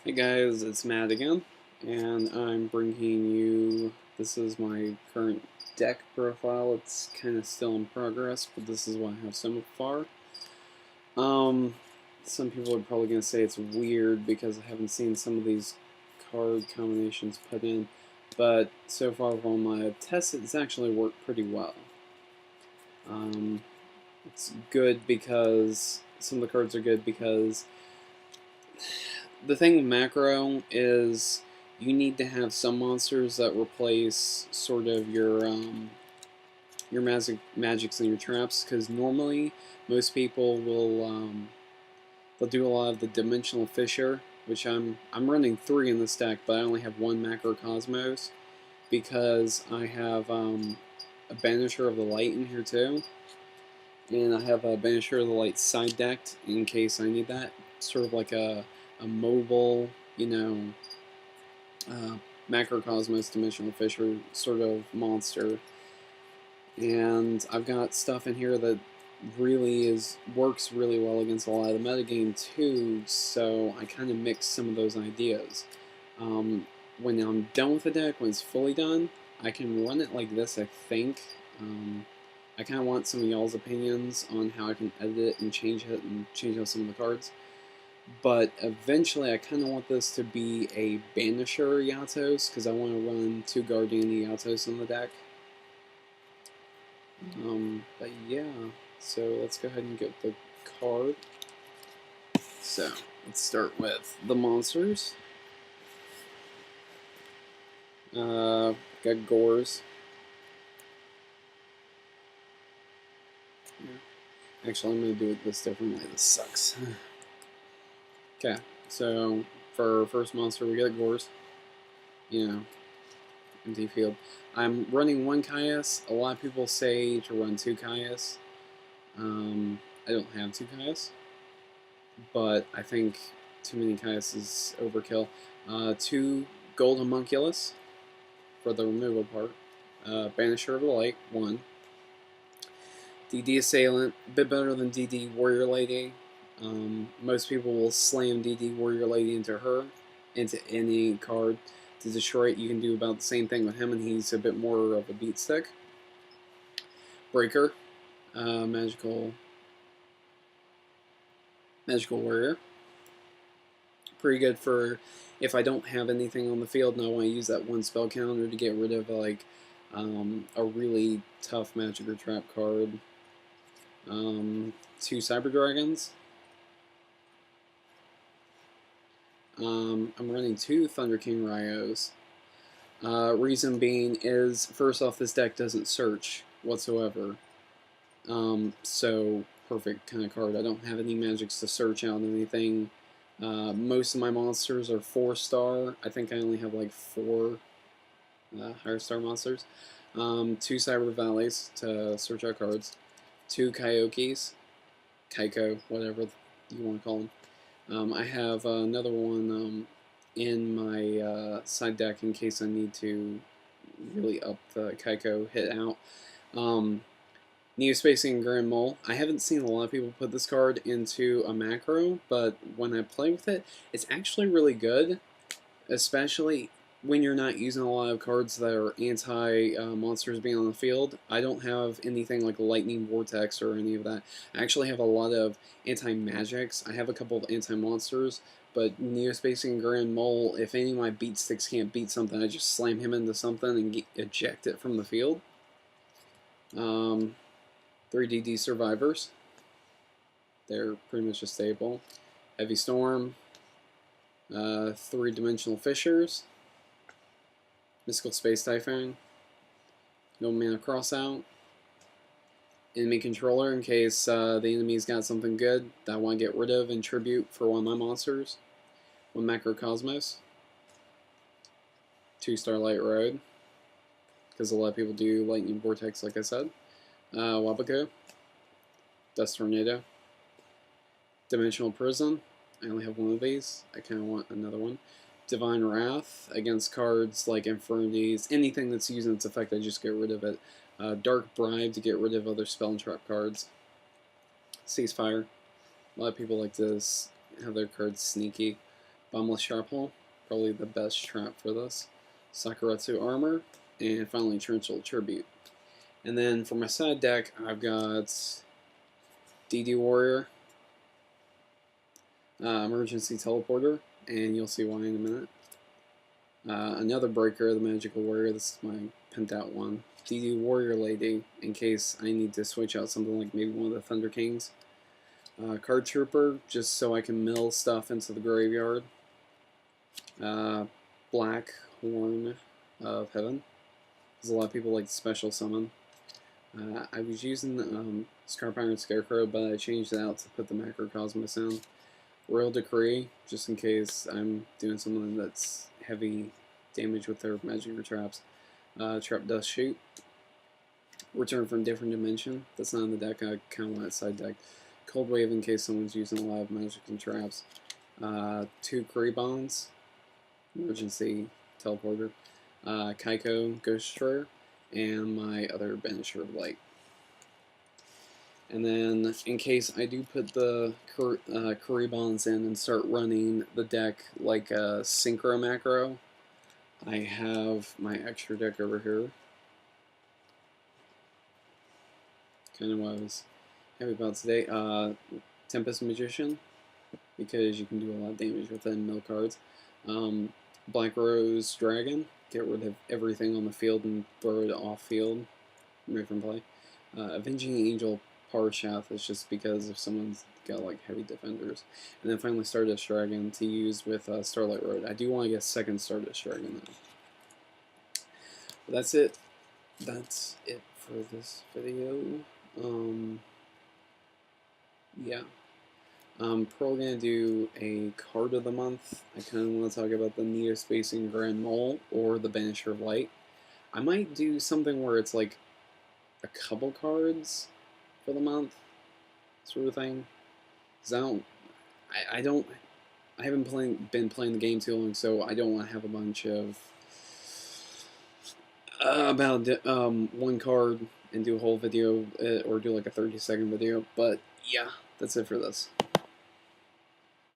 Hey guys, it's Matt again, and I'm bringing you, this is my current deck profile. It's kind of still in progress, but this is what I have so far. Um, some people are probably going to say it's weird because I haven't seen some of these card combinations put in, but so far from my tests, it's actually worked pretty well. It's good because, some of the cards are good because the thing with macro is you need to have some monsters that replace sort of your magics and your traps, because normally most people will they'll do a lot of the dimensional fissure, which I'm running 3 in this deck, but I only have 1 macro cosmos because I have a Banisher of the Light in here too, and I have a Banisher of the Light side decked in case I need that, sort of like a mobile, uh, macrocosmos dimensional fisher sort of monster. And I've got stuff in here that really works really well against a lot of the metagame too, so I kind of mix some of those ideas. When I'm done with the deck, when it's fully done, I can run it like this, I think. I kind of want some of y'all's opinions on how I can edit it and change out some of the cards. But eventually I kind of want this to be a Banisher Yatos, because I want to run 2 Guardian Yatos on the deck. But yeah, so let's go ahead and get the card. So, let's start with the monsters. Got Gores. Actually, I'm going to do it this different way. This sucks. Okay, so for our first monster, we got Gores. Empty field. I'm running 1 Caius. A lot of people say to run 2 Caius. I don't have 2 Caius, but I think too many Caius is overkill. 2 Gold Homunculus for the removal part. Banisher of the Light, 1. DD Assailant, a bit better than DD Warrior Lady. Most people will slam DD Warrior Lady into any card to destroy it. You can do about the same thing with him, and he's a bit more of a beat stick. Breaker, magical warrior. Pretty good for if I don't have anything on the field and I want to use that 1 spell counter to get rid of like a really tough magic or trap card. 2 Cyber Dragons. I'm running 2 Thunder King Ryos. Reason being is, first off, this deck doesn't search whatsoever. So, perfect kind of card. I don't have any magics to search out anything. Most of my monsters are 4-star. I think I only have like 4 higher star monsters. 2 Cyber Valleys to search out cards. 2 Kaikos, whatever you want to call them. I have another one in my side deck in case I need to really up the Kaiko hit out. Neospacing Grand Mole. I haven't seen a lot of people put this card into a macro, but when I play with it, it's actually really good, especially when you're not using a lot of cards that are anti-monsters being on the field. I don't have anything like Lightning Vortex or any of that. I actually have a lot of anti-magics. I have a couple of anti-monsters, but Neospacing Grand Mole, if any of my beat sticks can't beat something, I just slam him into something and eject it from the field. 3DD Survivors. They're pretty much a staple. Heavy Storm. 3-dimensional Fissures. Mystical Space Typhoon. No mana crossout. Enemy Controller in case the enemy's got something good that I want to get rid of and tribute for one of my monsters. 1 Macrocosmos. 2 Starlight Road, because a lot of people do Lightning Vortex, like I said. Wabaco. Dust Tornado. Dimensional Prison. I only have 1 of these. I kind of want another one. Divine Wrath against cards like Infernities. Anything that's using its effect, I just get rid of it. Dark Bribe to get rid of other spell and trap cards. Ceasefire. A lot of people like to have their cards sneaky. Bombless Sharpnel, probably the best trap for this. Sakuretsu Armor, and finally Torrential Tribute. And then for my side deck, I've got DD Warrior, Emergency Teleporter, and you'll see why in a minute. Another Breaker, the Magical Warrior, this is my pent out one. DD Warrior Lady, in case I need to switch out something like maybe one of the Thunder Kings. Card Trooper, just so I can mill stuff into the graveyard. Black Horn of Heaven, because a lot of people like to special summon. I was using Scarp Iron Scarecrow, but I changed it out to put the Macrocosmos in. Royal Decree, just in case I'm doing something that's heavy damage with their magic or traps. Trap Dust Shoot. Return from Different Dimension. That's not in the deck, I kind of want it side deck. Cold Wave in case someone's using a lot of magic and traps. 2 Kree Emergency Teleporter. Kaiko Ghost Destroyer. And my other Banisher of Light. And then, in case I do put the Kuribons in and start running the deck like a Synchro Macro, I have my extra deck over here. Kind of what I was happy about today. Tempest Magician, because you can do a lot of damage with it in mill cards. Black Rose Dragon, get rid of everything on the field and throw it off field, remove from play. Avenging Angel Parshath is just because if someone's got like heavy defenders. And then finally Stardust Dragon to use with Starlight Road. I do want to get a second Stardust Dragon though. But that's it. That's it for this video. Yeah. I'm probably going to do a card of the month. I kind of want to talk about the Neo Spacing Grand Mole or the Banisher of Light. I might do something where it's like a couple cards for the month, sort of thing. Because I haven't been playing the game too long, so I don't want to have a bunch of about one card and do a whole video or do like a 30-second video. But yeah, that's it for this.